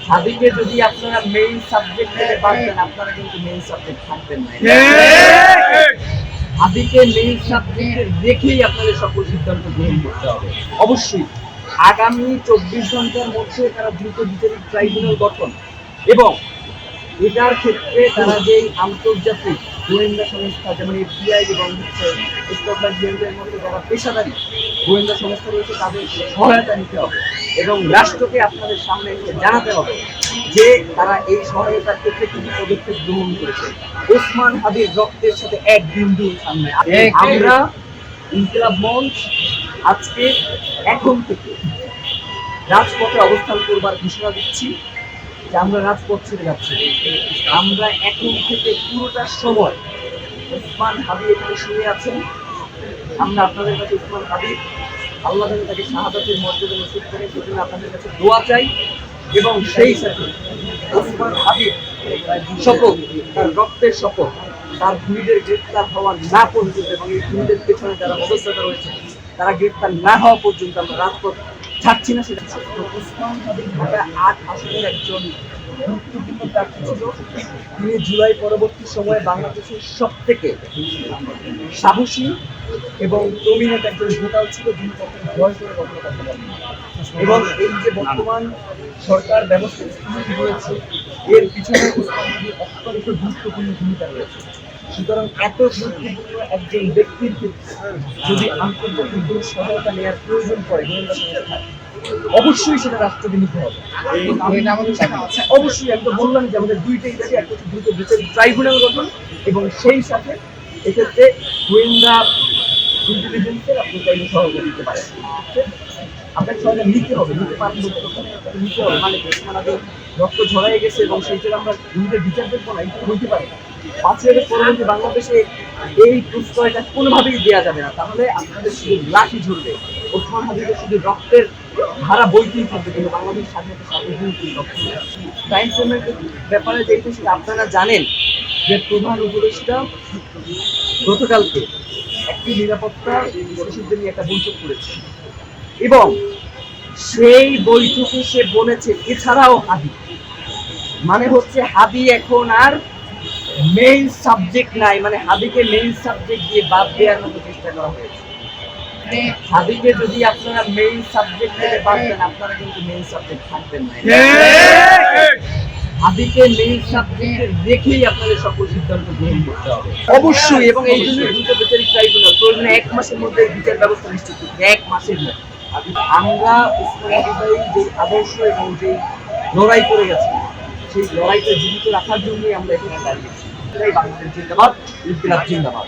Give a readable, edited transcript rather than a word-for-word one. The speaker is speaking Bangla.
হাদিকে যদি আপনারা মেইন সাবজেক্ট থেকে বাদ দেন, আপনারা কিন্তু মেইন সাবজেক্ট থাকবেন না। হাদিকে মেইন সাবজেক্টে রেখেই আপনাদের সকল সিদ্ধান্ত গ্রহণ করতে হবে। অবশ্যই আগামী 24 ঘন্টার মধ্যে তারা দ্রুত বিচারিক ট্রাইব্যুনাল গঠন এবং এটার ক্ষেত্রে তারা যে আন্তর্জাতিক গোয়েন্দা সংস্থা যেমন FBI এবং স্কটল্যান্ড ইয়ার্ডের মধ্যে যারা পেশাদারী গোয়েন্দা সংস্থা রয়েছে তাদের সহায়তা নিতে হবে এবং রাষ্ট্রকে আপনাদের সামনে এসে জানাতে হবে যে তারা এই সহায়তার ক্ষেত্রে কি পদক্ষেপ গ্রহণ করেছে। ওসমান হাদির রক্তের সাথে এক বিন্দু সামনে আমরা ইনকিলাব মঞ্চ আজকে এখন থেকে রাজপথে অবস্থান করবার ঘোষণা দিচ্ছি যে আমরা রাজপথ ছেড়ে যাচ্ছি। আমরা এখন থেকে পুরোটা সময় ওসমান হাদি এখানে শুয়ে আছেন। আমরা আপনাদের কাছে ওসমান হাদি আল্লাহ তাকে শাহাদাতের মর্যাদা নসিব করে সেজন্য আপনাদের কাছে দোয়া চাই এবং সেই সাথে ওসমান হাদির শপথ, তার রক্তের শপথ, তার খুনিদের গ্রেফতার হওয়া না পর্যন্ত এবং এই খুনিদের পেছনে যারা মদস্যতা রয়েছে তারা গ্রেফতার না হওয়া পর্যন্ত আমরা রাজপথ ছাড়ছি না। সেটা ওসমান হাদি ঢাকা 8 আসনের একজন গুরুত্বপূর্ণ প্রার্থী ছিল। তিনি জুলাই পরবর্তী সময়ে বাংলাদেশের সব থেকে সাহসী এবং প্রবীণ একজন ভোটার ছিল, যিনি কখনো ভয় করে কখনো কথা বলেন এবং এই যে বর্তমান সরকার ব্যবস্থা স্থিতি রয়েছে এর পিছনে ওসমান হাদির অত্যন্ত গুরুত্বপূর্ণ ভূমিকা রয়েছে। সুতরাং এত গুরুত্বপূর্ণ একজন ব্যক্তির ক্ষেত্রে যদি আন্তর্জাতিক কোনো সহায়তা নেওয়ার প্রয়োজন পড়ে গোয়েন্দা সংস্থায়, অবশ্যই সেটা রাষ্ট্রকে নিতে হবে। অবশ্যই আমি তো বললাম যে আমাদের দুইটাই দাবি, একটা হচ্ছে দ্রুত বিচারিক ট্রাইব্যুনাল গঠন এবং সেই সাথে এক্ষেত্রে গোয়েন্দা ইন্টেলিজেন্সের আপনি চাইলে সহযোগিতা দিতে পারেন। আপনাকে সহজে নিতে হবে, নিতে পারলে নিতে হবে। মানে আমাদের রক্ত ঝরাই গেছে এবং সেই জন্য আমরা নিজেদের বিচার দেখবো না, এটা হইতে পারে না। 5 বছরের পরবর্তী বাংলাদেশে এই প্রশ্রয়টা কোনোভাবেই দেওয়া যাবে না। তাহলে আপনাদের শুধু লাঠি ঝরবে, ওসমান হাদিদের শুধু রক্তের ধারা বইতেই থাকবে, কিন্তু বাংলাদেশ স্বাধীনতা ক্রাইম ফ্রেমের ব্যাপারে যেহেতু সেটা আপনারা জানেন যে প্রধান উপদেষ্টা গতকালকে একটি নিরাপত্তা পরিষদের নিয়ে একটা বৈঠক করেছে এবং সেই বৈঠকে সে বলেছে এছাড়াও হাদি, মানে হচ্ছে হাদি এখন আর মেইন সাবজেক্ট নাই, মানে হাদিকে মেইন সাবজেক্ট দিয়ে বাদ দেওয়ার মতো চেষ্টা করা হয়েছে। হাদিকে যদি আপনারা মেইন সাবজেক্ট থেকে বাদ দেন, আপনারা কিন্তু মেইন সাবজেক্ট থাকবেন না। হাদিকে মেইন সাবজেক্টে রেখেই আপনাদের সকল সিদ্ধান্ত গ্রহণ করতে হবে অবশ্যই। এবং এই জন্য দ্রুত বিচারিক ট্রাইব্যুনাল প্রয়োজনে 1 মাসের মধ্যে বিচার ব্যবস্থা নিশ্চিত করতে, 1 মাসের মধ্যে। আমরা ওসমান হাদির যে আদর্শ এবং যে লড়াই করে গেছি সেই লড়াইকে জীবিত রাখার জন্যই আমরা এখানে দাঁড়িয়েছি। বাংলাদেশ জিন্দাবাদ, ইনকিলাব জিন্দাবাদ।